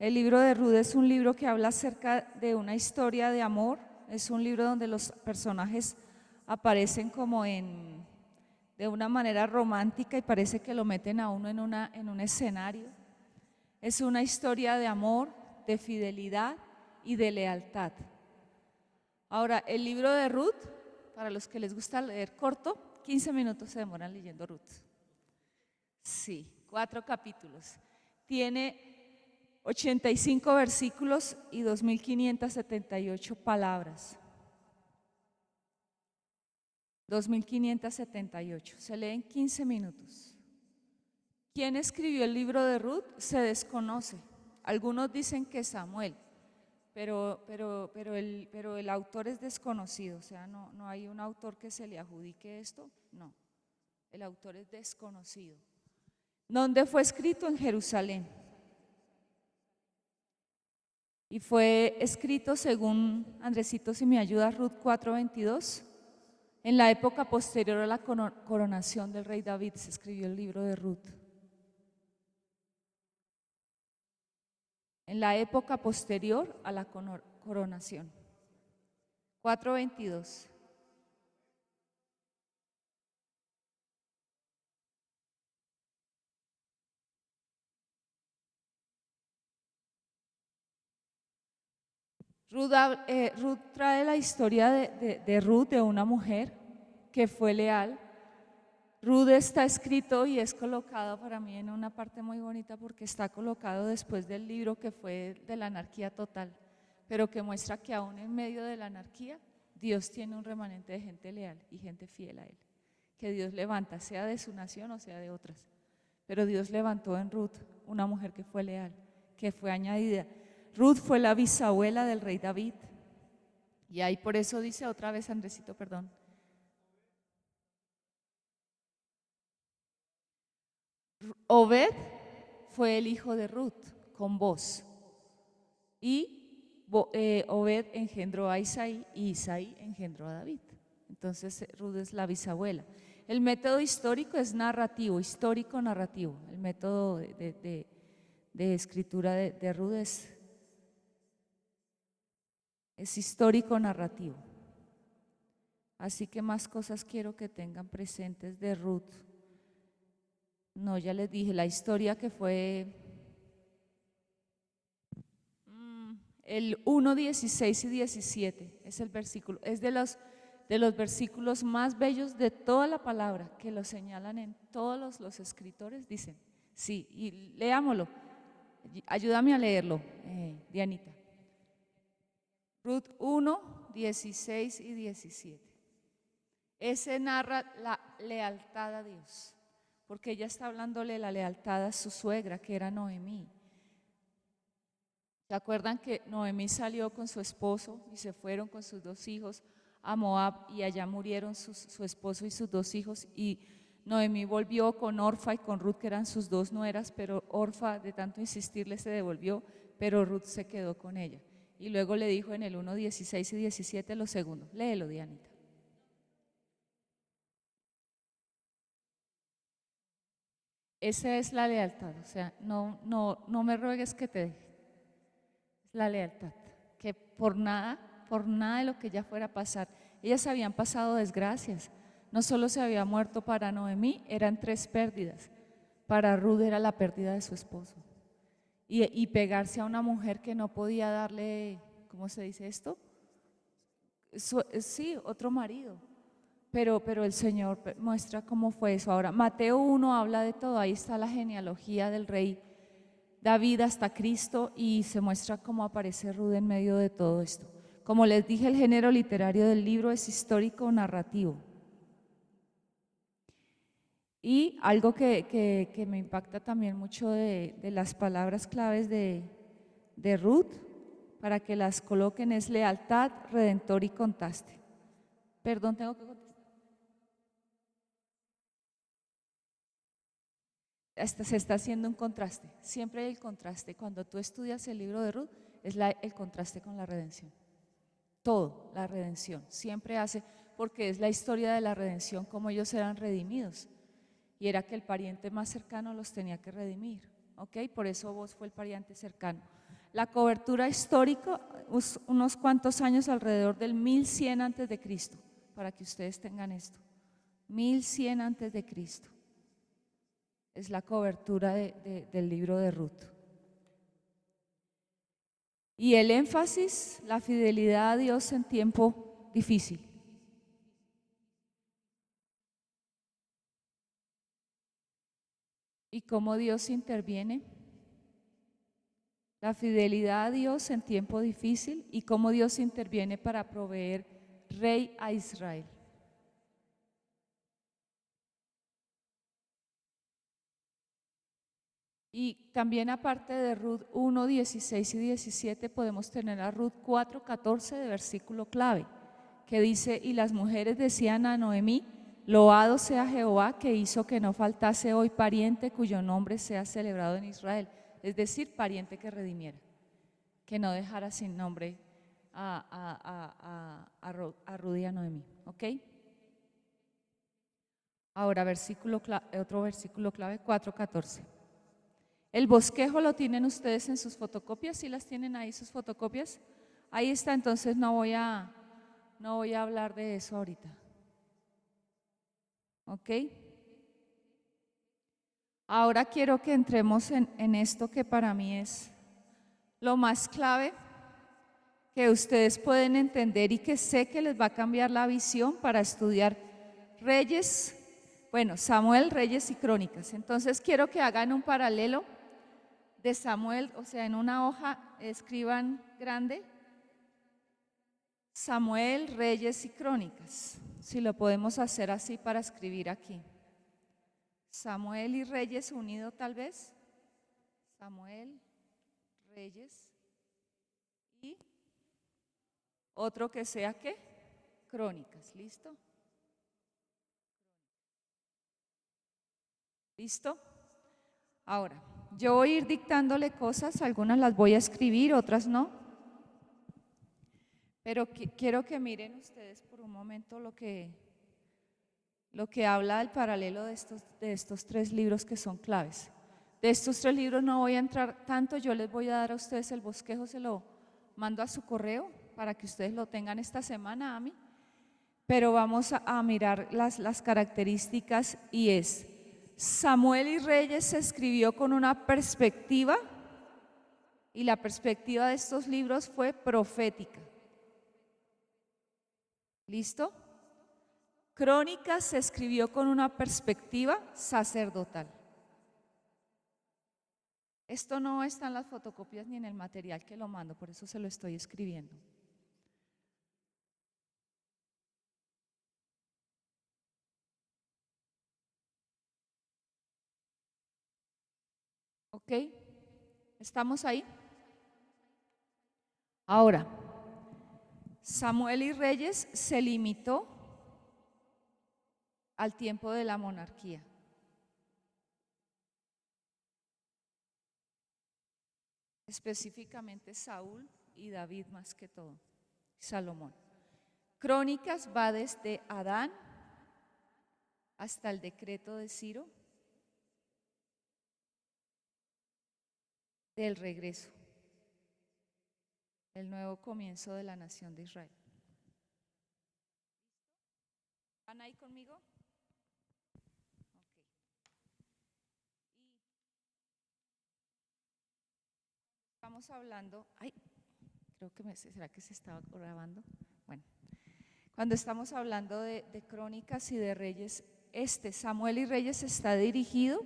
El libro de Ruth es un libro que habla acerca de una historia de amor. Es un libro donde los personajes aparecen como de una manera romántica y parece que lo meten a uno en un escenario. Es una historia de amor, de fidelidad y de lealtad. Ahora, el libro de Ruth, para los que les gusta leer corto, 15 minutos se demoran leyendo Ruth. Sí, 4 capítulos. Tiene 85 versículos y 2.578 palabras. 2.578. Se lee en 15 minutos. ¿Quién escribió el libro de Ruth? Se desconoce. Algunos dicen que Samuel, pero el autor es desconocido. O sea, no hay un autor que se le adjudique esto. No, el autor es desconocido. ¿Dónde fue escrito? En Jerusalén. Y fue escrito, según Andresito, si me ayuda, Ruth 4:22. En la época posterior a la coronación del rey David se escribió el libro de Ruth. En la época posterior a la coronación. 4:22. Ruth trae la historia de Ruth, de una mujer que fue leal. Ruth está escrito y es colocado para mí en una parte muy bonita porque está colocado después del libro que fue de la anarquía total, pero que muestra que aún en medio de la anarquía Dios tiene un remanente de gente leal y gente fiel a Él, que Dios levanta, sea de su nación o sea de otras. Pero Dios levantó en Ruth una mujer que fue leal, que fue añadida. Ruth fue la bisabuela del rey David. Y ahí por eso dice otra vez Andresito, perdón. Obed fue el hijo de Ruth con Boz. Y Obed engendró a Isaí y Isaí engendró a David. Entonces Ruth es la bisabuela. El método histórico es narrativo, histórico-narrativo. El método de escritura de Ruth es histórico-narrativo. Así que más cosas quiero que tengan presentes de Ruth. No, ya les dije, la historia que fue el 1, 16 y 17, es el versículo, es de los versículos más bellos de toda la palabra, que lo señalan en todos los escritores, dicen, sí, y leámoslo, ayúdame a leerlo, Dianita. Ruth 1, 16 y 17. Ese narra la lealtad a Dios, porque ella está hablándole la lealtad a su suegra, que era Noemí. ¿Se acuerdan que Noemí salió con su esposo y se fueron con sus 2 hijos a Moab y allá murieron su esposo y sus 2 hijos? Y Noemí volvió con Orfa y con Ruth, que eran sus 2 nueras, pero Orfa de tanto insistirle se devolvió, pero Ruth se quedó con ella. Y luego le dijo en el 1, 16 y 17 lo segundo. Léelo, Dianita. Esa es la lealtad, o sea, no me ruegues que te deje. Es la lealtad, que por nada de lo que ya fuera a pasar. Ellas habían pasado desgracias. No solo se había muerto para Noemí, eran 3 pérdidas. Para Ruth era la pérdida de su esposo. Y pegarse a una mujer que no podía darle, ¿cómo se dice esto? Sí, otro marido. Pero el Señor muestra cómo fue eso. Ahora, Mateo 1 habla de todo, ahí está la genealogía del rey David hasta Cristo y se muestra cómo aparece Ruth en medio de todo esto. Como les dije, el género literario del libro es histórico-narrativo. Y algo que me impacta también mucho de las palabras claves de Ruth, para que las coloquen, es lealtad, redentor y contraste. Perdón, tengo que contestar. Se está haciendo un contraste, siempre hay el contraste. Cuando tú estudias el libro de Ruth, es el contraste con la redención. Todo, la redención, siempre hace, porque es la historia de la redención, cómo ellos eran redimidos. Y era que el pariente más cercano los tenía que redimir, ¿ok? Por eso vos fue el pariente cercano. La cobertura histórica, unos cuantos años alrededor del 1100 antes de Cristo, para que ustedes tengan esto. 1100 antes de Cristo. Es la cobertura del libro de Ruth. Y el énfasis, la fidelidad a Dios en tiempo difícil. ¿Y cómo Dios interviene? La fidelidad a Dios en tiempo difícil y cómo Dios interviene para proveer rey a Israel. Y también aparte de Ruth 1, 16 y 17 podemos tener a Ruth 4, 14 de versículo clave, que dice: y las mujeres decían a Noemí, loado sea Jehová que hizo que no faltase hoy pariente cuyo nombre sea celebrado en Israel, es decir, pariente que redimiera, que no dejara sin nombre a Ruth y a Noemí, ¿ok? Ahora otro versículo clave, 4, 14. El bosquejo lo tienen ustedes en sus fotocopias, ¿sí las tienen ahí sus fotocopias? Ahí está, entonces no voy a hablar de eso ahorita. ¿Ok? Ahora quiero que entremos en esto que para mí es lo más clave que ustedes pueden entender y que sé que les va a cambiar la visión para estudiar Reyes, bueno, Samuel, Reyes y Crónicas. Entonces quiero que hagan un paralelo de Samuel, o sea, en una hoja escriban grande Samuel, Reyes y Crónicas. Si lo podemos hacer así para escribir aquí. Samuel y Reyes unido tal vez. Samuel, Reyes y otro que sea ¿qué? Crónicas, ¿listo? ¿Listo? Ahora, yo voy a ir dictándole cosas, algunas las voy a escribir, otras no. Pero quiero que miren ustedes por un momento lo que habla del paralelo de estos tres libros que son claves. De estos tres libros no voy a entrar tanto, yo les voy a dar a ustedes el bosquejo, se lo mando a su correo para que ustedes lo tengan esta semana, a mí. Pero vamos a mirar las características y es: Samuel y Reyes se escribió con una perspectiva y la perspectiva de estos libros fue profética. ¿Listo? Crónicas se escribió con una perspectiva sacerdotal. Esto no está en las fotocopias ni en el material que lo mando, por eso se lo estoy escribiendo. ¿Ok? ¿Estamos ahí? Ahora, Samuel y Reyes se limitó al tiempo de la monarquía. Específicamente Saúl y David más que todo, Salomón. Crónicas va desde Adán hasta el decreto de Ciro del regreso, el nuevo comienzo de la nación de Israel. ¿Van ahí conmigo? Estamos hablando, creo que ¿será que se estaba grabando? Bueno, cuando estamos hablando de crónicas y de reyes, Samuel y Reyes está dirigido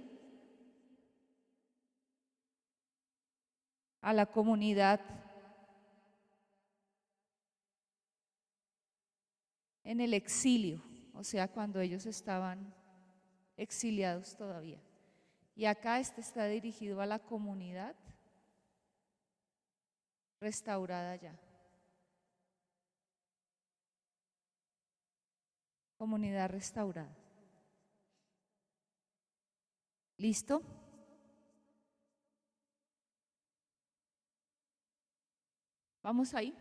a la comunidad en el exilio, o sea, cuando ellos estaban exiliados todavía. Y acá está dirigido a la comunidad restaurada ya. Comunidad restaurada. ¿Listo? ¿Vamos ahí?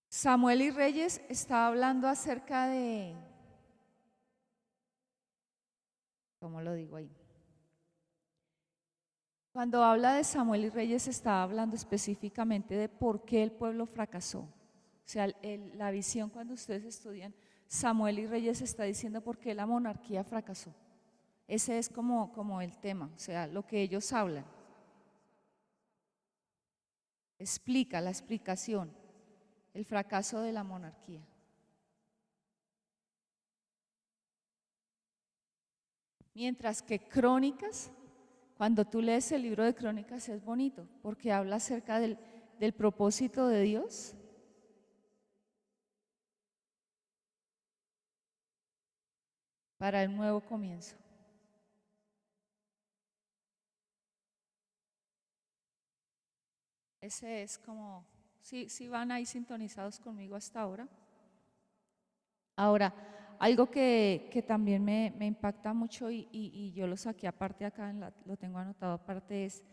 Samuel y Reyes está hablando acerca de ¿Cómo lo digo ahí? Cuando habla de Samuel y Reyes, está hablando específicamente de por qué el pueblo fracasó. O sea, la visión cuando ustedes estudian Samuel y Reyes está diciendo por qué la monarquía fracasó. Ese es como el tema, o sea, lo que ellos hablan. Explica la explicación, el fracaso de la monarquía. Mientras que Crónicas, cuando tú lees el libro de Crónicas es bonito, porque habla acerca del propósito de Dios para el nuevo comienzo. Ese es como, sí van ahí sintonizados conmigo hasta ahora. Ahora, algo que también me impacta mucho y yo lo saqué aparte acá, lo tengo anotado aparte, es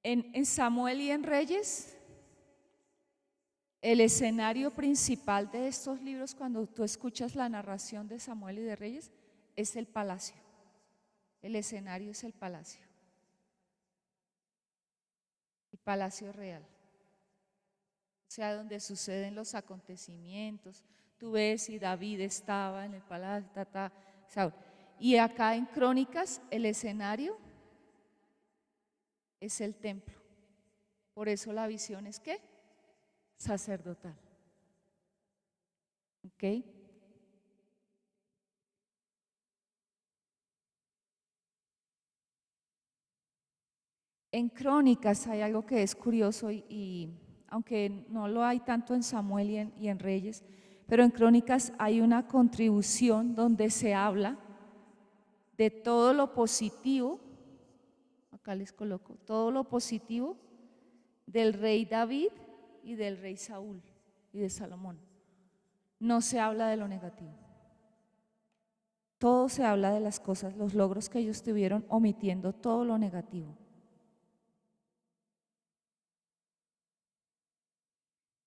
en Samuel y en Reyes, el escenario principal de estos libros, cuando tú escuchas la narración de Samuel y de Reyes, es el palacio. El escenario es el palacio real. O sea, donde suceden los acontecimientos. Tú ves si David estaba en el palacio, Saúl. Y acá en Crónicas, el escenario es el templo. Por eso la visión es ¿qué? Sacerdotal. ¿Ok? En Crónicas hay algo que es curioso y aunque no lo hay tanto en Samuel y en Reyes, pero en Crónicas hay una contribución donde se habla de todo lo positivo, acá les coloco, todo lo positivo del rey David y del rey Saúl y de Salomón. No se habla de lo negativo. Todo se habla de las cosas, los logros que ellos tuvieron, omitiendo todo lo negativo.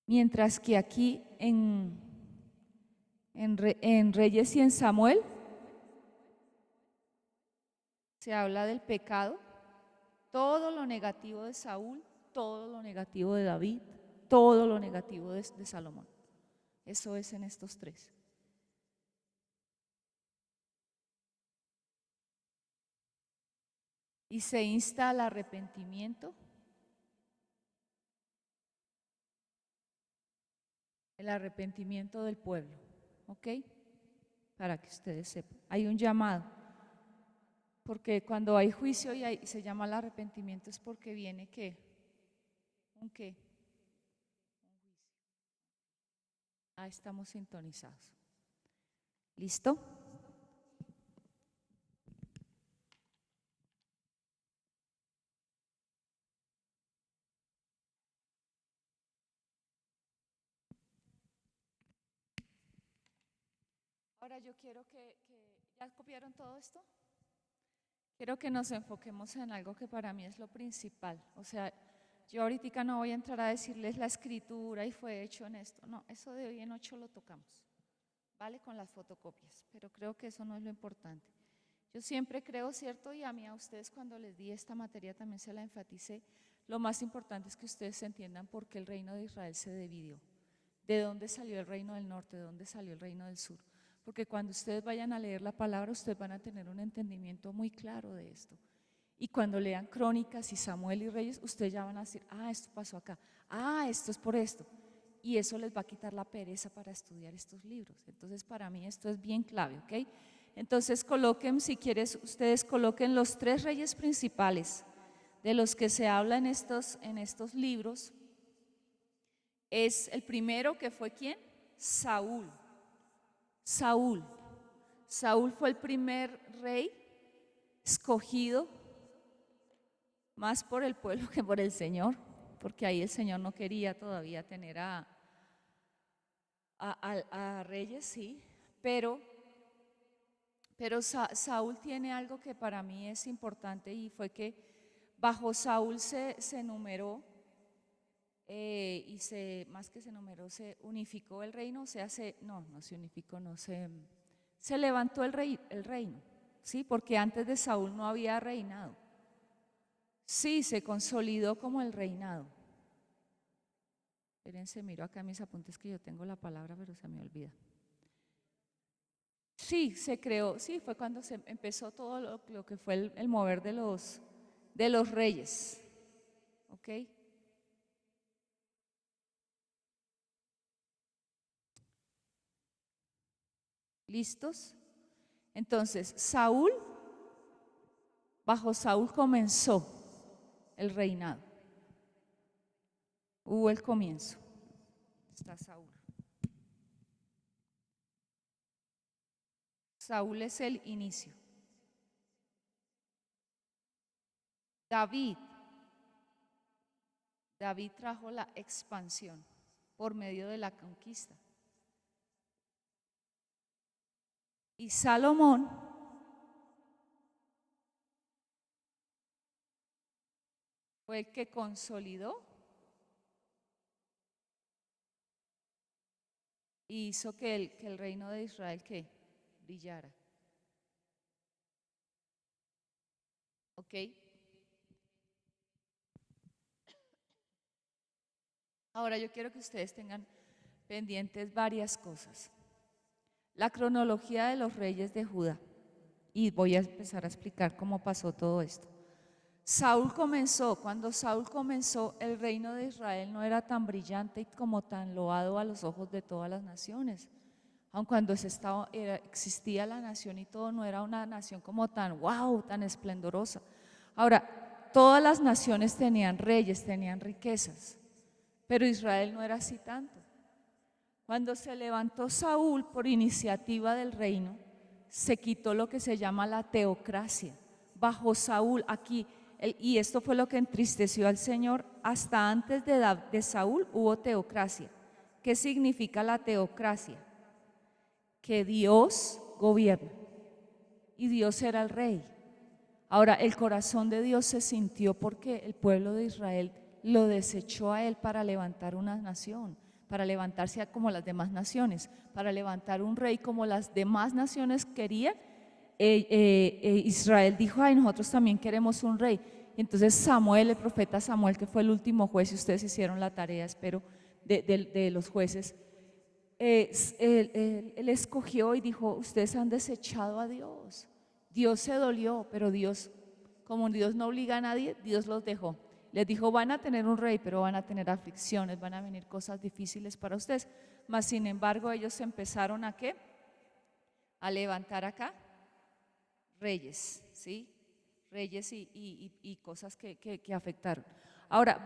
Mientras que aquí en Reyes y en Samuel se habla del pecado, todo lo negativo de Saúl, todo lo negativo de David, todo lo negativo de Salomón. Eso es en estos tres. Y se insta al arrepentimiento, el arrepentimiento del pueblo, ¿ok? Para que ustedes sepan. Hay un llamado, porque cuando hay juicio y se llama el arrepentimiento es porque viene ¿qué? ¿Un qué? Ah, estamos sintonizados. ¿Listo? Ahora yo quiero ¿ya copiaron todo esto? Quiero que nos enfoquemos en algo que para mí es lo principal. O sea, yo ahorita no voy a entrar a decirles la escritura y fue hecho en esto. No, eso de hoy en 8 lo tocamos, ¿vale? Con las fotocopias, pero creo que eso no es lo importante. Yo siempre creo, ¿cierto? Y a ustedes cuando les di esta materia también se la enfaticé. Lo más importante es que ustedes entiendan por qué el reino de Israel se dividió. ¿De dónde salió el reino del norte? ¿De dónde salió el reino del sur? Porque cuando ustedes vayan a leer la palabra, ustedes van a tener un entendimiento muy claro de esto. Y cuando lean Crónicas y Samuel y Reyes, ustedes ya van a decir, ah, esto pasó acá, ah, esto es por esto. Y eso les va a quitar la pereza para estudiar estos libros. Entonces, para mí esto es bien clave, ¿ok? Entonces, coloquen, si quieres, ustedes coloquen los tres reyes principales de los que se habla en estos libros. Es el primero que fue ¿quién? Saúl. Saúl. Saúl fue el primer rey escogido más por el pueblo que por el Señor, porque ahí el Señor no quería todavía tener a reyes, sí, pero Saúl tiene algo que para mí es importante y fue que bajo Saúl se numeró y más que se numeró, se unificó el reino, o sea, no se unificó, no, se levantó el reino. ¿sí? Porque antes de Saúl no había reinado. Sí, se consolidó como el reinado. Espérense, miro acá en mis apuntes que yo tengo la palabra, pero se me olvida. Sí, se creó, sí, fue cuando se empezó todo lo que fue el mover de los reyes. ¿Ok? ¿Listos? Entonces, bajo Saúl comenzó el reinado. Hubo el comienzo. Está Saúl. Saúl es el inicio. David trajo la expansión por medio de la conquista. Y Salomón fue el que consolidó y hizo que el reino de Israel que brillara. ¿Ok? Ahora yo quiero que ustedes tengan pendientes varias cosas. La cronología de los reyes de Judá. Y voy a empezar a explicar cómo pasó todo esto. Cuando Saúl comenzó, el reino de Israel no era tan brillante y como tan loado a los ojos de todas las naciones. Aun cuando existía la nación y todo, no era una nación como tan wow, tan esplendorosa. Ahora, todas las naciones tenían reyes, tenían riquezas, pero Israel no era así tanto. Cuando se levantó Saúl por iniciativa del reino, se quitó lo que se llama la teocracia. Bajo Saúl, aquí, y esto fue lo que entristeció al Señor, hasta antes de Saúl hubo teocracia. ¿Qué significa la teocracia? Que Dios gobierna y Dios era el rey. Ahora, el corazón de Dios se sintió porque el pueblo de Israel lo desechó a él para levantar una nación, para levantarse como las demás naciones, para levantar un rey como las demás naciones querían. Israel dijo, ay, nosotros también queremos un rey. Entonces Samuel, el profeta Samuel, que fue el último juez, y ustedes hicieron la tarea, espero, de los jueces, él escogió y dijo, ustedes han desechado a Dios. Dios se dolió, pero Dios, como Dios no obliga a nadie, Dios los dejó. Les dijo, van a tener un rey, pero van a tener aflicciones, van a venir cosas difíciles para ustedes. Mas, sin embargo, ellos empezaron ¿a qué? A levantar acá reyes, ¿sí? Reyes y cosas que afectaron. Ahora,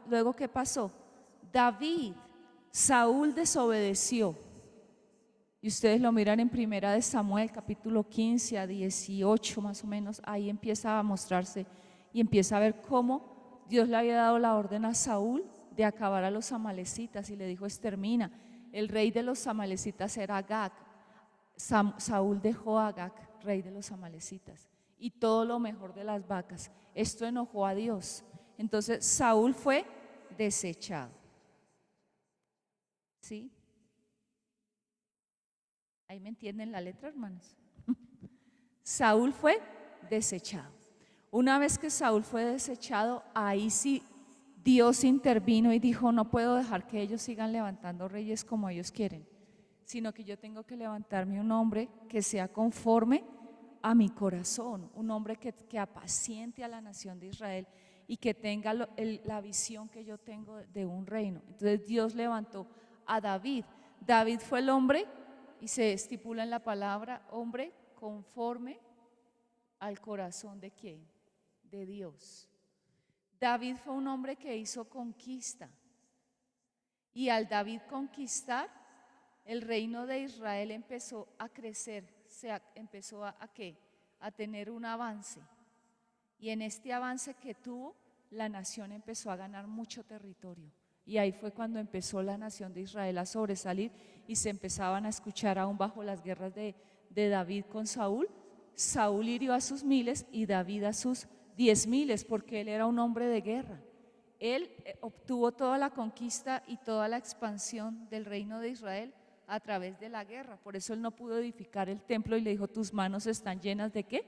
luego, ¿qué pasó? Saúl desobedeció. Y ustedes lo miran en Primera de Samuel, capítulo 15 a 18 más o menos. Ahí empieza a mostrarse y empieza a ver cómo Dios le había dado la orden a Saúl de acabar a los amalecitas y le dijo, extermina. El rey de los amalecitas era Agag. Saúl dejó a Agag, rey de los amalecitas, y todo lo mejor de las vacas. Esto enojó a Dios. Entonces Saúl fue desechado. ¿Sí? ¿Ahí me entienden la letra, hermanos? Saúl fue desechado. Una vez que Saúl fue desechado, ahí sí Dios intervino y dijo, no puedo dejar que ellos sigan levantando reyes como ellos quieren, sino que yo tengo que levantarme un hombre que sea conforme a mi corazón, un hombre que apaciente a la nación de Israel y que tenga la visión que yo tengo de un reino. Entonces Dios levantó a David. David fue el hombre, y se estipula en la palabra, hombre conforme al corazón ¿de quién? De Dios. David fue un hombre que hizo conquista, y al David conquistar, el reino de Israel empezó a crecer, empezó a ¿qué? A tener un avance. Y en este avance que tuvo, la nación empezó a ganar mucho territorio. Y ahí fue cuando empezó la nación de Israel a sobresalir y se empezaban a escuchar aún bajo las guerras de David con Saúl. Saúl hirió a sus miles y David a sus 10,000, porque él era un hombre de guerra. Él obtuvo toda la conquista y toda la expansión del reino de Israel a través de la guerra. Por eso él no pudo edificar el templo y le dijo, tus manos están llenas ¿de qué?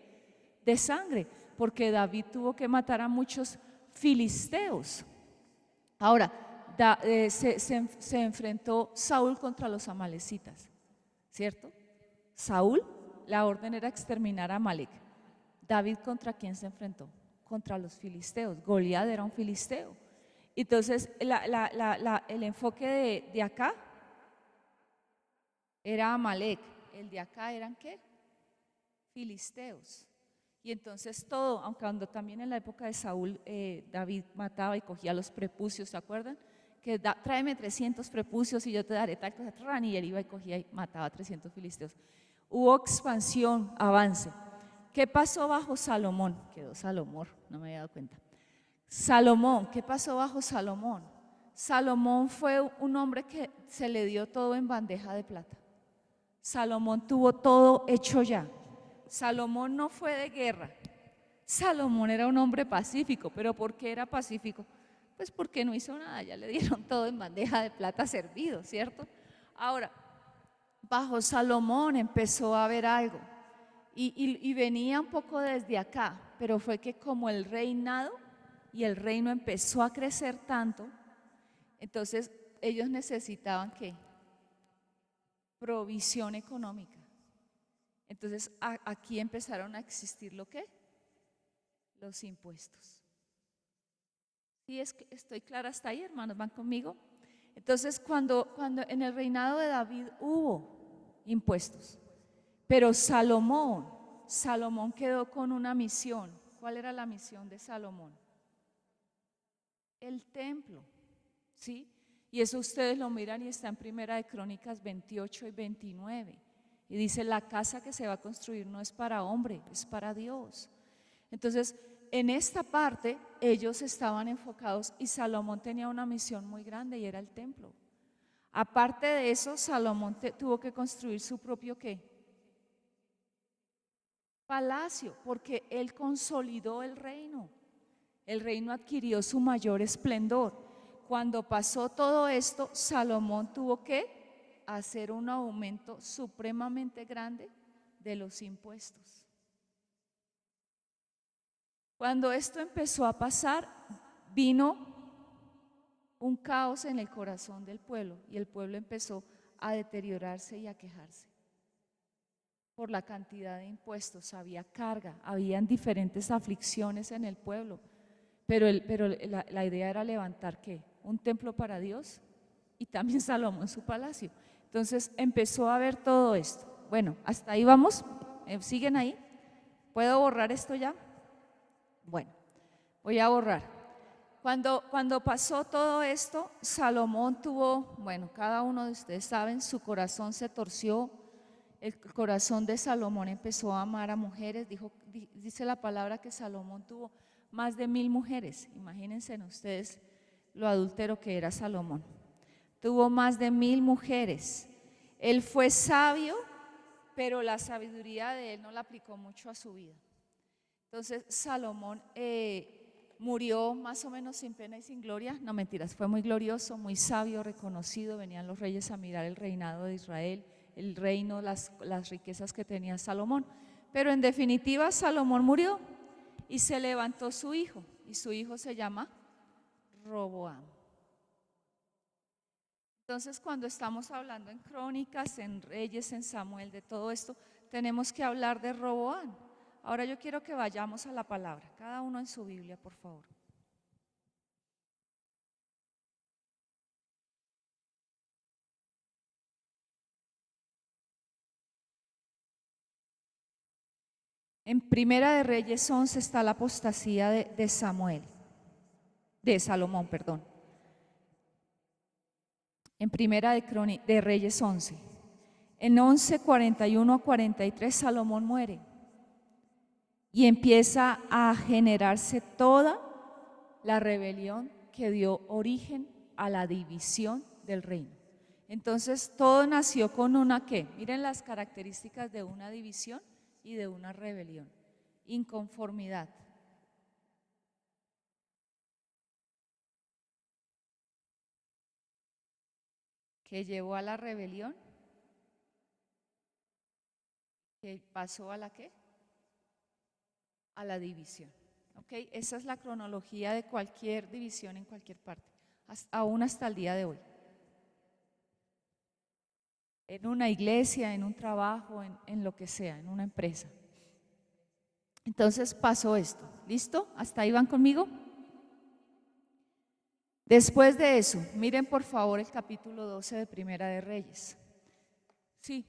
De sangre, porque David tuvo que matar a muchos filisteos. Ahora, se enfrentó Saúl contra los amalecitas, ¿cierto? Saúl, la orden era exterminar a Amalec. David, ¿contra quién se enfrentó? Contra los filisteos. Goliat era un filisteo. Entonces, el enfoque de acá era Amalec, el de acá eran ¿qué? Filisteos. Y entonces todo, aunque cuando también en la época de Saúl, David mataba y cogía los prepucios, ¿se acuerdan? Que tráeme 300 prepucios y yo te daré tal cosa, y él iba y cogía y mataba a 300 filisteos. Hubo expansión, avance. ¿Qué pasó bajo Salomón? Quedó Salomón, no me había dado cuenta. Salomón, ¿qué pasó bajo Salomón? Salomón fue un hombre que se le dio todo en bandeja de plata. Salomón tuvo todo hecho ya. Salomón no fue de guerra. Salomón era un hombre pacífico, pero ¿por qué era pacífico? Pues porque no hizo nada, ya le dieron todo en bandeja de plata servido, ¿cierto? Ahora, bajo Salomón empezó a haber algo y venía un poco desde acá, pero fue que como el reinado y el reino empezó a crecer tanto, entonces ellos necesitaban ¿qué? Provisión económica. Entonces aquí empezaron a existir ¿lo qué? Los impuestos. ¿Sí estoy clara hasta ahí, hermanos? ¿Van conmigo? Entonces cuando en el reinado de David hubo impuestos, pero Salomón quedó con una misión. ¿Cuál era la misión de Salomón? El templo, ¿sí? Y eso ustedes lo miran y está en Primera de Crónicas 28 y 29. Y dice, la casa que se va a construir no es para hombre, es para Dios. Entonces, en esta parte ellos estaban enfocados y Salomón tenía una misión muy grande y era el templo. Aparte de eso, Salomón tuvo que construir su propio ¿qué? Palacio, porque él consolidó el reino. El reino adquirió su mayor esplendor. Cuando pasó todo esto, Salomón tuvo que hacer un aumento supremamente grande de los impuestos. Cuando esto empezó a pasar, vino un caos en el corazón del pueblo y el pueblo empezó a deteriorarse y a quejarse por la cantidad de impuestos. Había carga, habían diferentes aflicciones en el pueblo, pero la idea era levantar ¿qué? Un templo para Dios y también Salomón su palacio. Entonces empezó a ver todo esto. Bueno, hasta ahí vamos. ¿Siguen ahí? ¿Puedo borrar esto ya? Bueno, voy a borrar. Cuando pasó todo esto, Salomón tuvo, bueno, cada uno de ustedes saben, su corazón se torció. El corazón de Salomón empezó a amar a mujeres. Dice la palabra que Salomón tuvo más de 1000 mujeres. Imagínense ustedes lo adúltero que era Salomón. Tuvo más de 1000 mujeres. Él fue sabio, pero la sabiduría de él no la aplicó mucho a su vida. Entonces Salomón murió más o menos sin pena y sin gloria. No, mentiras, fue muy glorioso, muy sabio, reconocido. Venían los reyes a mirar el reinado de Israel, el reino, las riquezas que tenía Salomón. Pero en definitiva Salomón murió y se levantó su hijo, y su hijo se llama Roboam. Entonces cuando estamos hablando en Crónicas, en Reyes, en Samuel, de todo esto, tenemos que hablar de Roboam. Ahora yo quiero que vayamos a la palabra, cada uno en su Biblia, por favor. En Primera de Reyes 11 está la apostasía de Salomón, perdón. En Primera de Reyes 11. En 11, 41 a 43 Salomón muere y empieza a generarse toda la rebelión que dio origen a la división del reino. Entonces todo nació con una ¿qué? Miren las características de una división y de una rebelión. Inconformidad. ¿Qué llevó a la rebelión? que pasó a la ¿qué? A la división. ¿Ok? Esa es la cronología de cualquier división en cualquier parte, aún hasta el día de hoy. En una iglesia, en un trabajo, en lo que sea, en una empresa. Entonces pasó esto. ¿Listo? ¿Hasta ahí van conmigo? Después de eso, miren por favor el capítulo 12 de Primera de Reyes. Sí.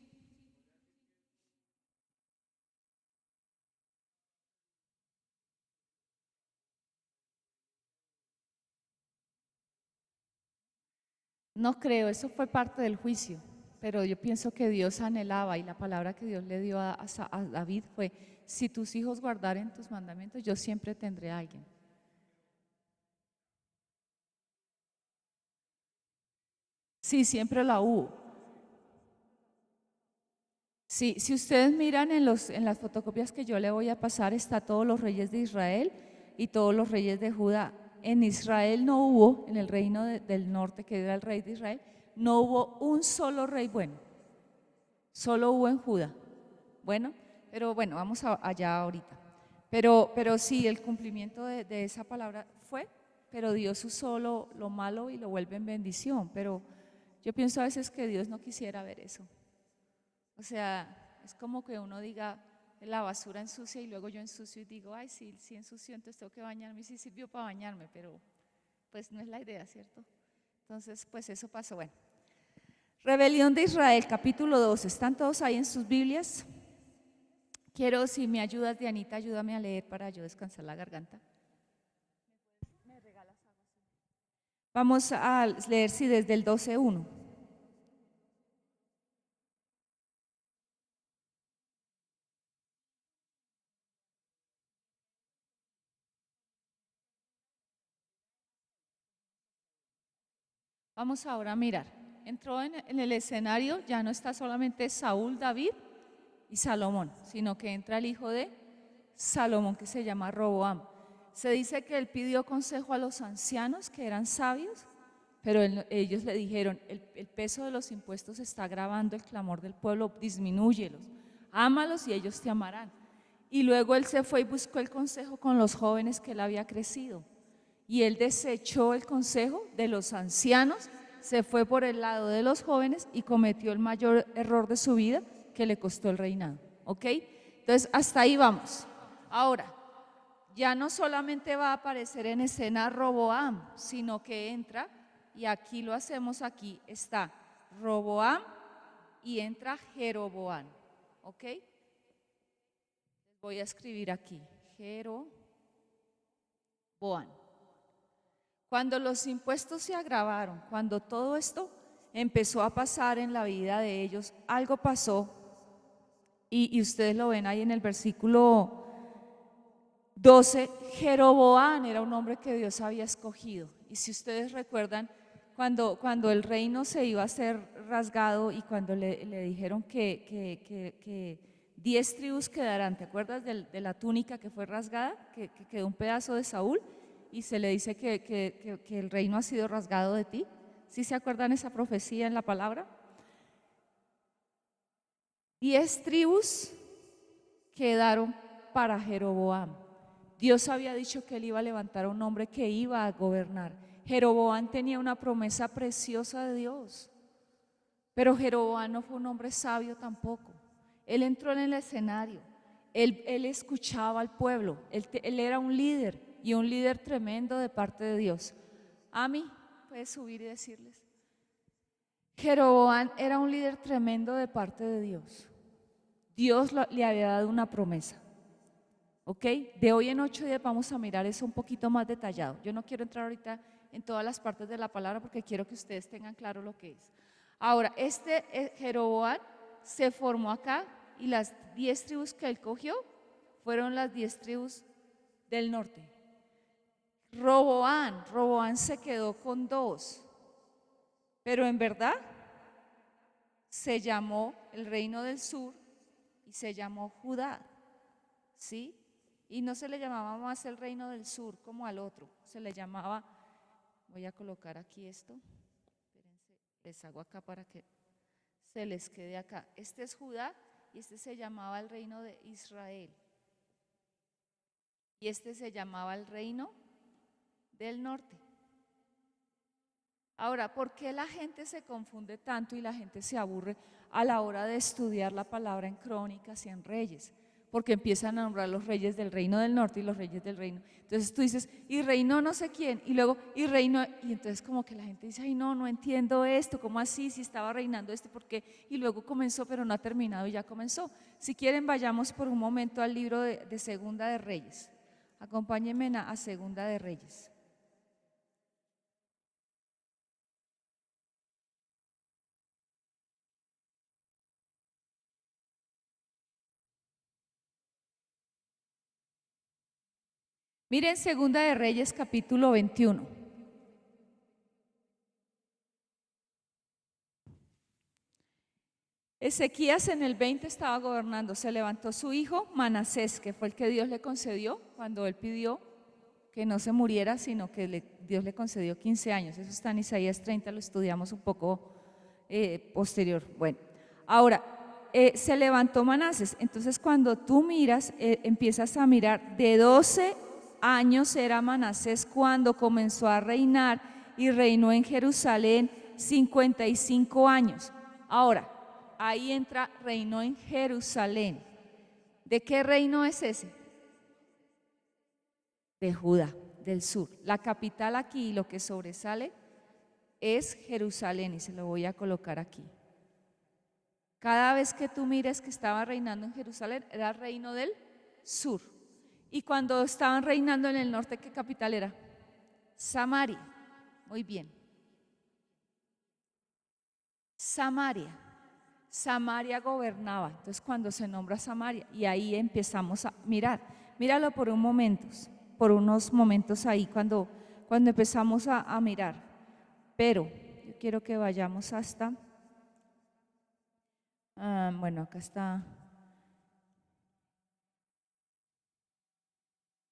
No creo, eso fue parte del juicio, pero yo pienso que Dios anhelaba y la palabra que Dios le dio a David fue, si tus hijos guardaren tus mandamientos, yo siempre tendré a alguien. Sí, siempre la hubo. Sí, si ustedes miran en las fotocopias que yo le voy a pasar, está todos los reyes de Israel y todos los reyes de Judá. En Israel no hubo, en el reino del norte, que era el rey de Israel, no hubo un solo rey bueno, solo hubo en Judá. Bueno, pero bueno, vamos allá ahorita. Pero sí, el cumplimiento de esa palabra fue, pero Dios usó lo malo y lo vuelve en bendición. Pero yo pienso a veces que Dios no quisiera ver eso. O sea, es como que uno diga, la basura ensucia y luego yo ensucio y digo, ay, sí, sí ensució, entonces tengo que bañarme y sí sirvió para bañarme, pero pues no es la idea, ¿cierto? Entonces, pues eso pasó. Bueno, Rebelión de Israel, capítulo 2, ¿están todos ahí en sus Biblias? Quiero, si me ayudas, Dianita, ayúdame a leer para yo descansar la garganta. Vamos a leer, sí, desde el 12:1. Vamos ahora a mirar. Entró en el escenario, ya no está solamente Saúl, David y Salomón, sino que entra el hijo de Salomón que se llama Roboam. Se dice que él pidió consejo a los ancianos que eran sabios, pero ellos le dijeron, el peso de los impuestos está agravando el clamor del pueblo, disminúyelos, ámalos y ellos te amarán. Y luego él se fue y buscó el consejo con los jóvenes que él había crecido. Y él desechó el consejo de los ancianos, se fue por el lado de los jóvenes y cometió el mayor error de su vida que le costó el reinado. ¿Ok? Entonces, hasta ahí vamos. Ahora, ya no solamente va a aparecer en escena Roboam, sino que entra, y aquí lo hacemos, aquí está Roboam y entra Jeroboam. ¿Ok? Voy a escribir aquí, Jeroboam. Cuando los impuestos se agravaron, cuando todo esto empezó a pasar en la vida de ellos, algo pasó y ustedes lo ven ahí en el versículo 12. Jeroboam era un hombre que Dios había escogido. Y si ustedes recuerdan, cuando el reino se iba a ser rasgado y cuando le dijeron que 10 tribus quedarán, ¿te acuerdas de la túnica que fue rasgada? Que quedó un pedazo de Saúl y se le dice que el reino ha sido rasgado de ti. ¿Sí se acuerdan esa profecía en la palabra? 10 tribus quedaron para Jeroboam. Dios había dicho que él iba a levantar a un hombre que iba a gobernar. Jeroboam tenía una promesa preciosa de Dios, pero Jeroboam no fue un hombre sabio tampoco. Él entró en el escenario, él escuchaba al pueblo, él era un líder y un líder tremendo de parte de Dios. A mí, puedes subir y decirles, Jeroboam era un líder tremendo de parte de Dios. Dios le había dado una promesa. ¿Ok? De hoy en 8 días vamos a mirar eso un poquito más detallado. Yo no quiero entrar ahorita en todas las partes de la palabra porque quiero que ustedes tengan claro lo que es. Ahora, Jeroboam se formó acá y las 10 tribus que él cogió fueron las 10 tribus del norte. Roboam se quedó con 2, pero en verdad se llamó el reino del sur y se llamó Judá, ¿sí? Y no se le llamaba más el reino del sur como al otro, se le llamaba, voy a colocar aquí esto, espérense, les hago acá para que se les quede acá. Este es Judá y este se llamaba el reino de Israel. Y este se llamaba el reino del norte. Ahora, ¿por qué la gente se confunde tanto y la gente se aburre a la hora de estudiar la palabra en Crónicas y en Reyes? Porque empiezan a nombrar los reyes del reino del norte y los reyes del reino. Entonces tú dices, y reinó no sé quién, y luego, y reinó, y entonces como que la gente dice, ay no, no entiendo esto, ¿cómo así? Si estaba reinando este, ¿por qué? Y luego comenzó, pero no ha terminado y ya comenzó. Si quieren, vayamos por un momento al libro de Segunda de Reyes. Acompáñenme a Segunda de Reyes. Miren Segunda de Reyes capítulo 21. Ezequías en el 20 estaba gobernando, se levantó su hijo Manasés, que fue el que Dios le concedió cuando él pidió que no se muriera, sino que Dios le concedió 15 años. Eso está en Isaías 30, lo estudiamos un poco posterior. Bueno, ahora, se levantó Manasés, entonces cuando tú miras, empiezas a mirar, de 12 años era Manasés cuando comenzó a reinar y reinó en Jerusalén 55 años. Ahora, ahí entra, reinó en Jerusalén. ¿De qué reino es ese? De Judá, del sur. La capital aquí, lo que sobresale es Jerusalén y se lo voy a colocar aquí. Cada vez que tú mires que estaba reinando en Jerusalén, era reino del sur. Y cuando estaban reinando en el norte, ¿qué capital era? Samaria. Muy bien. Samaria. Samaria gobernaba. Entonces cuando se nombra Samaria, y ahí empezamos a mirar. Míralo por unos momentos ahí cuando empezamos a mirar. Pero yo quiero que vayamos hasta, bueno, acá está,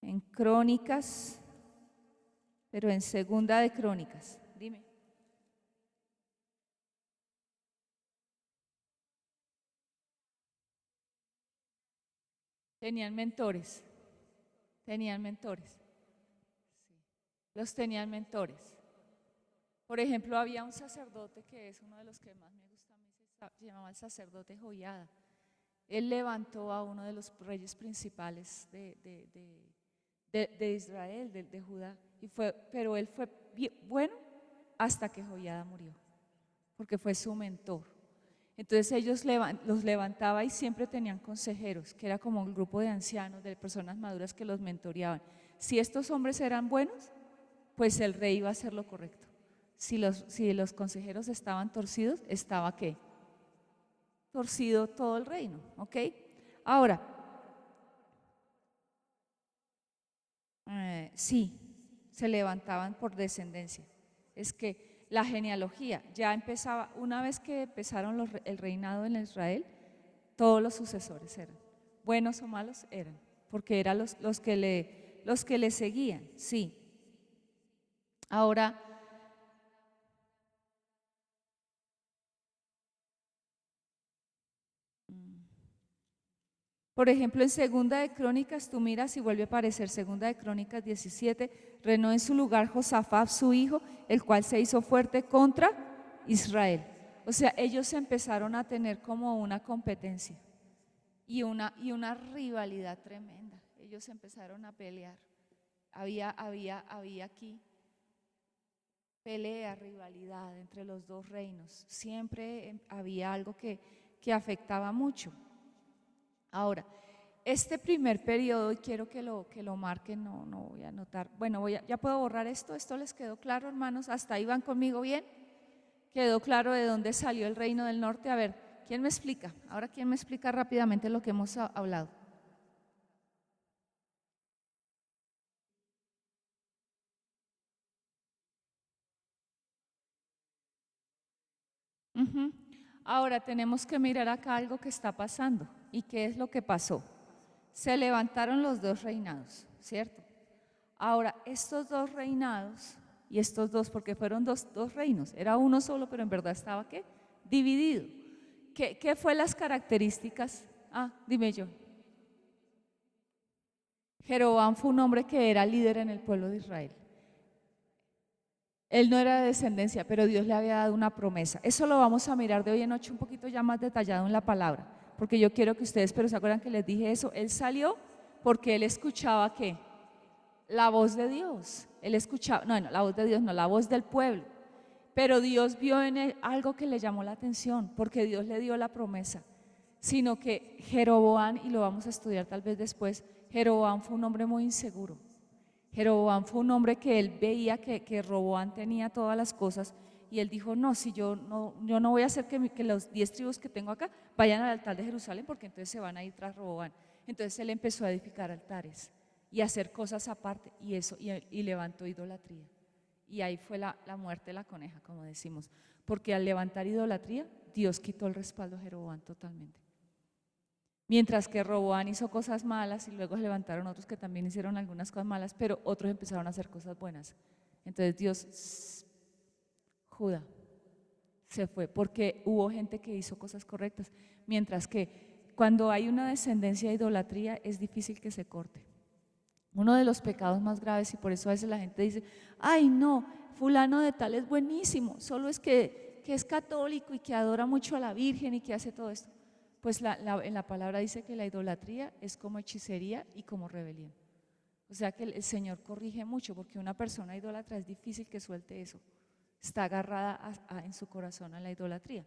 en Crónicas, pero en Segunda de Crónicas. Dime. Tenían mentores. Tenían mentores. Sí. Los tenían mentores. Por ejemplo, había un sacerdote que es uno de los que más me gusta a mí, se llamaba el sacerdote Joiada. Él levantó a uno de los reyes principales de Israel, de Judá, pero él fue bueno hasta que Joiada murió, porque fue su mentor. Entonces ellos los levantaba y siempre tenían consejeros, que era como un grupo de ancianos, de personas maduras que los mentoreaban. Si estos hombres eran buenos, pues el rey iba a hacer lo correcto. Si los consejeros estaban torcidos, ¿estaba qué? Torcido todo el reino, ¿ok? Ahora, sí, se levantaban por descendencia. Es que la genealogía ya empezaba, una vez que empezaron el reinado en Israel, todos los sucesores eran, buenos o malos eran, porque eran los que le seguían, sí. Ahora, por ejemplo, en Segunda de Crónicas, tú miras y vuelve a aparecer Segunda de Crónicas 17, reinó en su lugar Josafat, su hijo, el cual se hizo fuerte contra Israel. O sea, ellos empezaron a tener como una competencia y una rivalidad tremenda. Ellos empezaron a pelear. Había aquí pelea, rivalidad entre los dos reinos. Siempre había algo que afectaba mucho. Ahora, este primer periodo, y quiero que lo marquen, no voy a anotar. Bueno, ya puedo borrar esto. ¿Esto les quedó claro, hermanos? ¿Hasta ahí van conmigo bien? ¿Quedó claro de dónde salió el reino del norte? A ver, ¿quién me explica? Ahora, ¿quién me explica rápidamente lo que hemos hablado? Ahora tenemos que mirar acá algo que está pasando. ¿Y qué es lo que pasó? Se levantaron los dos reinados, ¿cierto? Ahora, estos dos reinados y estos dos, porque fueron dos reinos, era uno solo, pero en verdad estaba ¿qué? Dividido. ¿Qué fue las características Dime yo. Jeroboam fue un hombre que era líder en el pueblo de Israel. Él no era de descendencia, pero Dios le había dado una promesa. Eso lo vamos a mirar de hoy en noche un poquito ya más detallado en la palabra, porque yo quiero que ustedes, pero se acuerdan que les dije eso, él salió porque él escuchaba ¿qué? La voz de Dios. Él escuchaba, no, la voz de Dios no, la voz del pueblo. Pero Dios vio en él algo que le llamó la atención, porque Dios le dio la promesa, sino que Jeroboam, y lo vamos a estudiar tal vez después, Jeroboam fue un hombre muy inseguro. Jeroboam fue un hombre que él veía que Roboam tenía todas las cosas y él dijo, no, si yo no voy a hacer que los 10 tribus que tengo acá vayan al altar de Jerusalén porque entonces se van a ir tras Roboam. Entonces él empezó a edificar altares y a hacer cosas aparte y levantó idolatría. Y ahí fue la muerte de la coneja, como decimos, porque al levantar idolatría, Dios quitó el respaldo a Jeroboam totalmente. Mientras que Roboam hizo cosas malas y luego se levantaron otros que también hicieron algunas cosas malas, pero otros empezaron a hacer cosas buenas. Entonces Dios, Judá, se fue porque hubo gente que hizo cosas correctas, mientras que cuando hay una descendencia de idolatría es difícil que se corte. Uno de los pecados más graves, y por eso a veces la gente dice, ay no, fulano de tal es buenísimo, solo es que es católico y que adora mucho a la Virgen y que hace todo esto. Pues en la palabra dice que la idolatría es como hechicería y como rebelión. O sea que el Señor corrige mucho, porque una persona idólatra es difícil que suelte eso. Está agarrada en su corazón a la idolatría.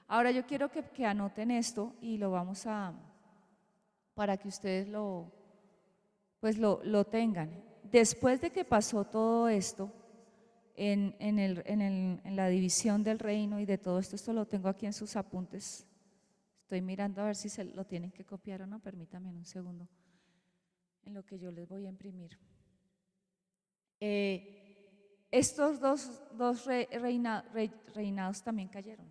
Ahora yo quiero que anoten esto y lo vamos para que ustedes lo tengan. Después de que pasó todo esto, en la división del reino y de todo esto lo tengo aquí en sus apuntes. Estoy mirando a ver si se lo tienen que copiar o no, permítanme un segundo, en lo que yo les voy a imprimir. Estos dos reinados también cayeron.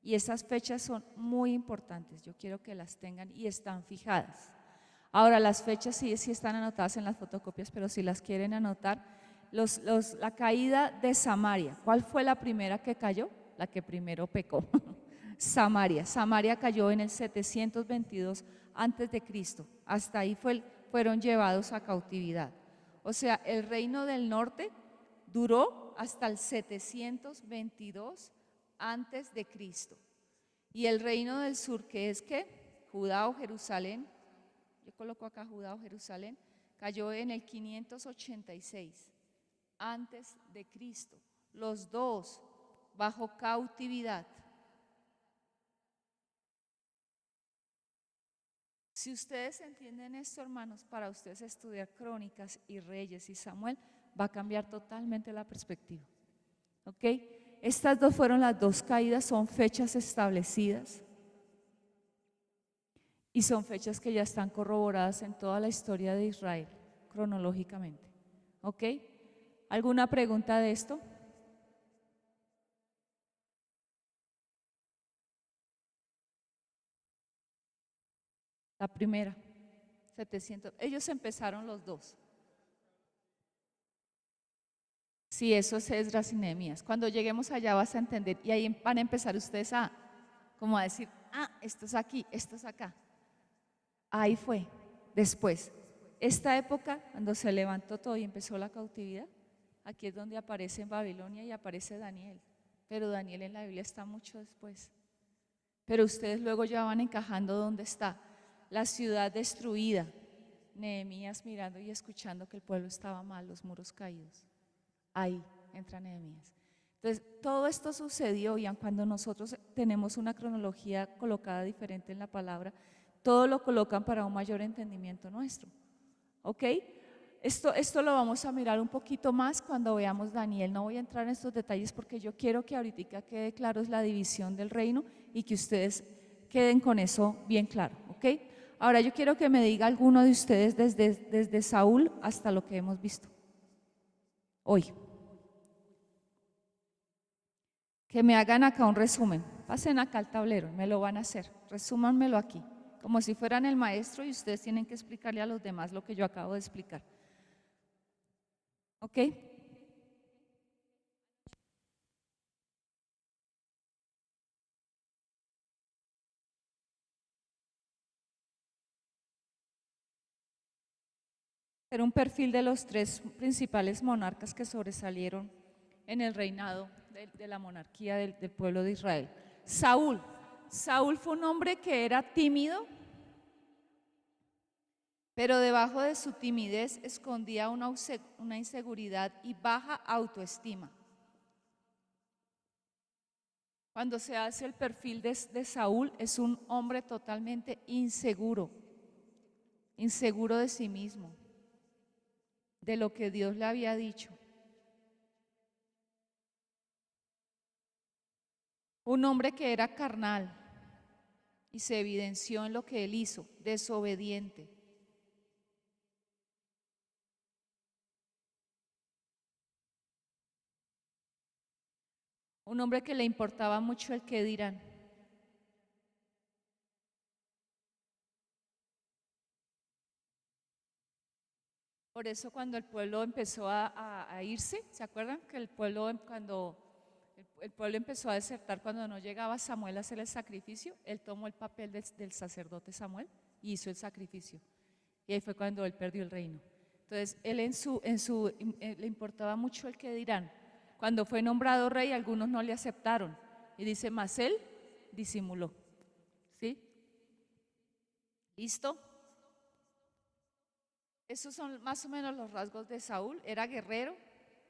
Y esas fechas son muy importantes, yo quiero que las tengan y están fijadas. Ahora, las fechas sí están anotadas en las fotocopias, pero si las quieren anotar, la caída de Samaria, ¿cuál fue la primera que cayó? La que primero pecó. Samaria cayó en el 722 antes de Cristo. Hasta ahí fueron llevados a cautividad. O sea, el reino del norte duró hasta el 722 antes de Cristo. Y el reino del sur, que es ¿qué? Judá o Jerusalén, yo coloco acá Judá o Jerusalén, cayó en el 586 antes de Cristo. Los dos bajo cautividad. Si ustedes entienden esto, hermanos, para ustedes estudiar Crónicas y Reyes y Samuel, va a cambiar totalmente la perspectiva. ¿Ok? Estas dos fueron las dos caídas, son fechas establecidas y son fechas que ya están corroboradas en toda la historia de Israel, cronológicamente. ¿Ok? ¿Alguna pregunta de esto? La primera, 700. Ellos empezaron los dos. Sí, eso es Esdras y Nehemías. Cuando lleguemos allá vas a entender y ahí van a empezar ustedes como a decir, esto es aquí, esto es acá. Ahí fue. Después, esta época, cuando se levantó todo y empezó la cautividad, aquí es donde aparece en Babilonia y aparece Daniel. Pero Daniel en la Biblia está mucho después. Pero ustedes luego ya van encajando donde está la ciudad destruida. Nehemías mirando y escuchando que el pueblo estaba mal, los muros caídos. Ahí entra Nehemías. Entonces, todo esto sucedió y cuando nosotros tenemos una cronología colocada diferente en la palabra, todo lo colocan para un mayor entendimiento nuestro. ¿Ok? Esto lo vamos a mirar un poquito más cuando veamos Daniel. No voy a entrar en estos detalles porque yo quiero que ahorita quede claro es la división del reino y que ustedes queden con eso bien claro. ¿Ok? Ahora yo quiero que me diga alguno de ustedes desde Saúl hasta lo que hemos visto hoy. Que me hagan acá un resumen. Pasen acá al tablero, me lo van a hacer. Resúmanmelo aquí, como si fueran el maestro y ustedes tienen que explicarle a los demás lo que yo acabo de explicar. ¿Ok? era un perfil de los tres principales monarcas que sobresalieron en el reinado de la monarquía del pueblo de Israel. Saúl. Saúl fue un hombre que era tímido, pero debajo de su timidez escondía una inseguridad y baja autoestima. Cuando se hace el perfil de Saúl, es un hombre totalmente inseguro, inseguro de sí mismo, de lo que Dios le había dicho. Un hombre que era carnal y se evidenció en lo que él hizo, desobediente. Un hombre que le importaba mucho el qué dirán. Por eso cuando el pueblo empezó a irse, ¿se acuerdan? Que el pueblo cuando el pueblo empezó a desertar cuando no llegaba Samuel a hacer el sacrificio, él tomó el papel del sacerdote Samuel y hizo el sacrificio. Y ahí fue cuando él perdió el reino. Entonces, él le importaba mucho el qué dirán. Cuando fue nombrado rey, algunos no le aceptaron. Y dice, mas él disimuló. ¿Sí? ¿Listo? Esos son más o menos los rasgos de Saúl. Era guerrero,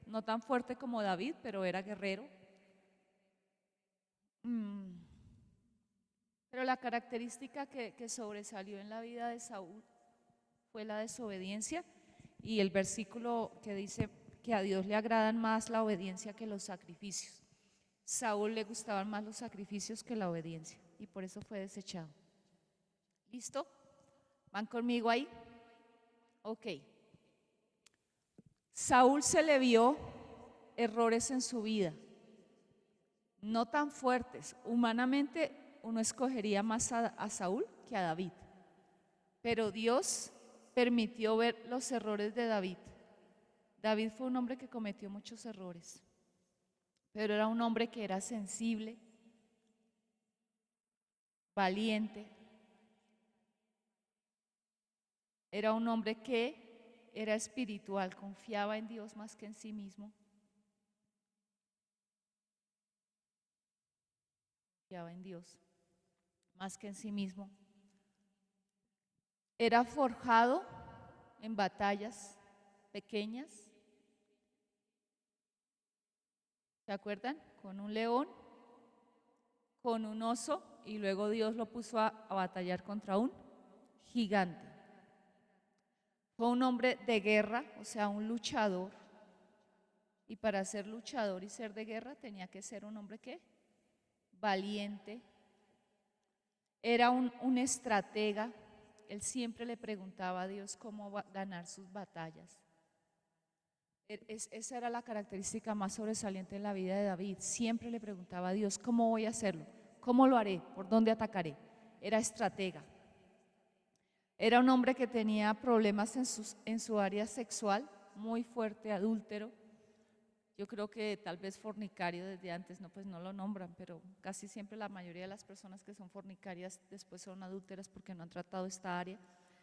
no tan fuerte como David, pero era guerrero. Pero la característica que sobresalió en la vida de Saúl fue la desobediencia y el versículo que dice que a Dios le agradan más la obediencia que los sacrificios. Saúl le gustaban más los sacrificios que la obediencia y por eso fue desechado. ¿Listo? ¿Van conmigo ahí? Ok. Saúl se le vio errores en su vida, no tan fuertes. Humanamente uno escogería más a Saúl que a David, pero Dios permitió ver los errores de David. David fue un hombre que cometió muchos errores, pero era un hombre que era sensible, valiente, era un hombre que era espiritual, confiaba en Dios más que en sí mismo, confiaba en Dios más que en sí mismo, era forjado en batallas pequeñas, ¿se acuerdan? Con un león, con un oso y luego Dios lo puso a batallar contra un gigante. Fue un hombre de guerra, o sea, un luchador. Y para ser luchador y ser de guerra tenía que ser un hombre que valiente. Era un estratega. Él siempre le preguntaba a Dios cómo ganar sus batallas. Esa era la característica más sobresaliente en la vida de David. Siempre le preguntaba a Dios cómo voy a hacerlo, cómo lo haré, por dónde atacaré. Era estratega. Era un hombre que tenía problemas en su área sexual, muy fuerte, adúltero. Yo creo que tal vez fornicario desde antes, no, pues no lo nombran, pero casi siempre la mayoría de las personas que son fornicarias después son adúlteras porque no han tratado esta área.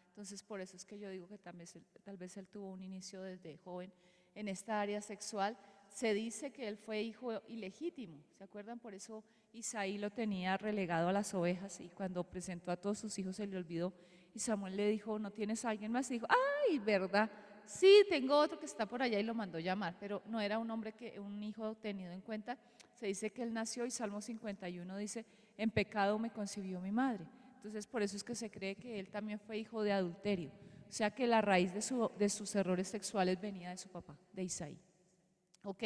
Entonces, por eso es que yo digo que tal vez él tuvo un inicio desde joven en esta área sexual. Se dice que él fue hijo ilegítimo, ¿se acuerdan? Por eso Isaí lo tenía relegado a las ovejas y cuando presentó a todos sus hijos se le olvidó y Samuel le dijo, ¿no tienes a alguien más? Y dijo, ¡ay, verdad! Sí, tengo otro que está por allá y lo mandó llamar, pero no era un hombre un hijo tenido en cuenta. Se dice que él nació y Salmo 51 dice, en pecado me concibió mi madre. Entonces por eso es que se cree que él también fue hijo de adulterio. O sea que la raíz de sus errores sexuales venía de su papá, de Isaí. ¿Ok?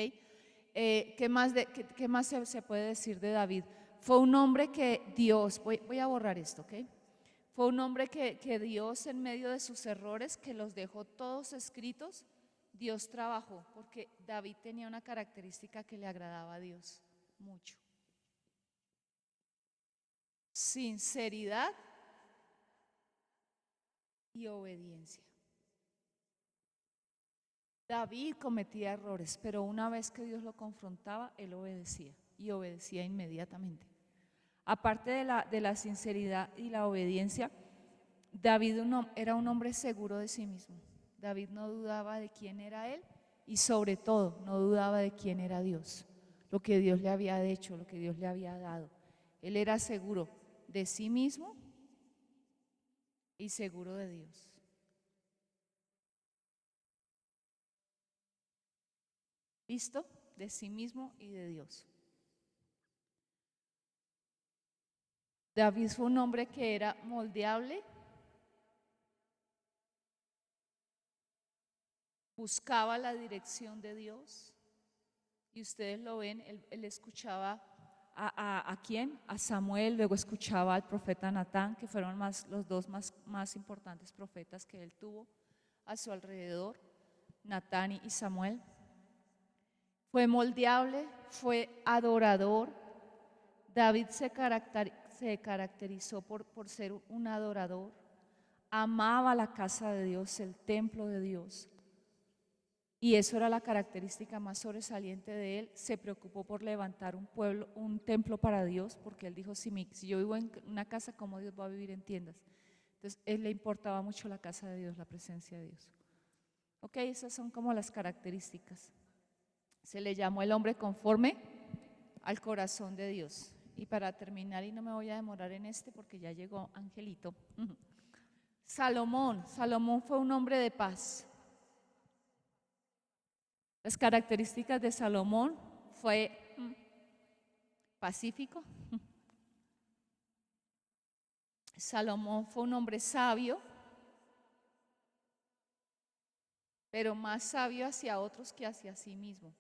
¿Qué más se puede decir de David? Fue un hombre que Dios, voy a borrar esto, ¿ok? Fue un hombre que Dios en medio de sus errores, que los dejó todos escritos, Dios trabajó, porque David tenía una característica que le agradaba a Dios mucho. Sinceridad y obediencia. David cometía errores, pero una vez que Dios lo confrontaba, él obedecía y obedecía inmediatamente. Aparte de la sinceridad y la obediencia, David era un hombre seguro de sí mismo. David no dudaba de quién era él y sobre todo no dudaba de quién era Dios, lo que Dios le había hecho, lo que Dios le había dado. Él era seguro de sí mismo y seguro de Dios. ¿Listo? De sí mismo y de Dios. David fue un hombre que era moldeable, buscaba la dirección de Dios y ustedes lo ven, él escuchaba ¿a quién? A Samuel, luego escuchaba al profeta Natán, que fueron los dos más importantes profetas que él tuvo a su alrededor, Natán y Samuel. Fue moldeable, fue adorador. David se caracterizó por ser un adorador, amaba la casa de Dios, el templo de Dios. Y eso era la característica más sobresaliente de él. Se preocupó por levantar un templo para Dios, porque él dijo, si yo vivo en una casa, ¿cómo Dios va a vivir en tiendas? Entonces, él le importaba mucho la casa de Dios, la presencia de Dios. Ok, esas son como las características. Se le llamó el hombre conforme al corazón de Dios. Y para terminar, y no me voy a demorar en porque ya llegó Angelito. Salomón fue un hombre de paz. Las características de Salomón fue pacífico. Salomón fue un hombre sabio, pero más sabio hacia otros que hacia sí mismo.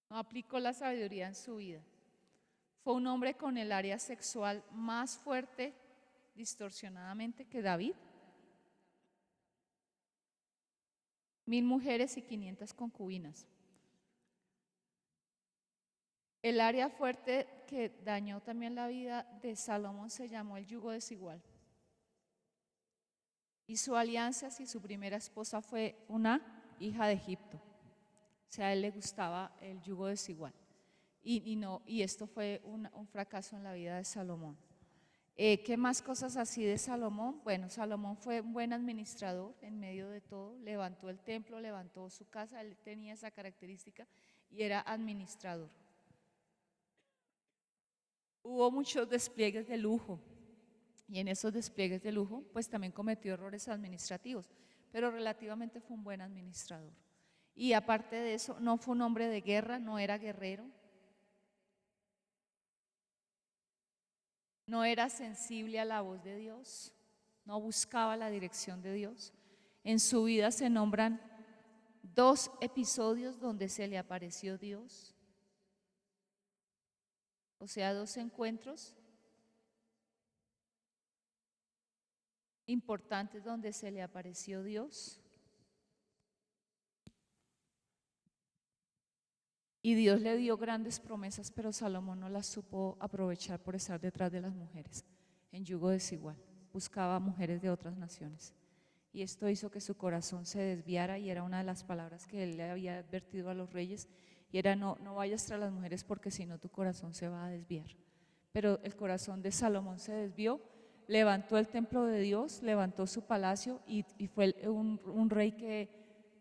No aplicó la sabiduría en su vida. Fue un hombre con el área sexual más fuerte, distorsionadamente, que David. 1000 mujeres y 500 concubinas. El área fuerte que dañó también la vida de Salomón se llamó el yugo desigual. Y su alianza, si su primera esposa fue una hija de Egipto. O sea, a él le gustaba el yugo desigual. Y esto fue un fracaso en la vida de Salomón. ¿Qué más cosas así de Salomón? Bueno, Salomón fue un buen administrador en medio de todo, levantó el templo, levantó su casa, él tenía esa característica y era administrador. Hubo muchos despliegues de lujo y en esos despliegues de lujo pues también cometió errores administrativos, pero relativamente fue un buen administrador. Y aparte de eso, no fue un hombre de guerra, no era guerrero, no era sensible a la voz de Dios, no buscaba la dirección de Dios. En su vida se nombran 2 episodios donde se le apareció Dios, o sea, 2 encuentros importantes donde se le apareció Dios. Y Dios le dio grandes promesas, pero Salomón no las supo aprovechar por estar detrás de las mujeres, en yugo desigual. Buscaba mujeres de otras naciones. Y esto hizo que su corazón se desviara y era una de las palabras que él le había advertido a los reyes y era no vayas tras las mujeres porque si no tu corazón se va a desviar. Pero el corazón de Salomón se desvió, levantó el templo de Dios, levantó su palacio y fue un rey que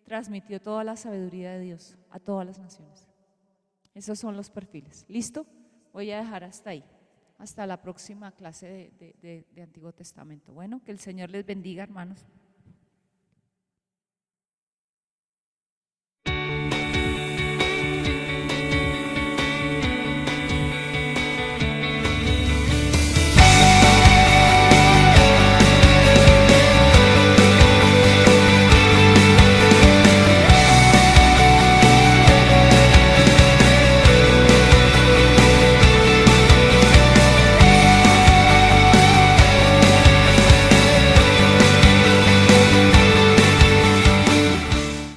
transmitió toda la sabiduría de Dios a todas las naciones. Esos son los perfiles. ¿Listo? Voy a dejar hasta ahí. Hasta la próxima clase de Antiguo Testamento. Bueno, que el Señor les bendiga, hermanos.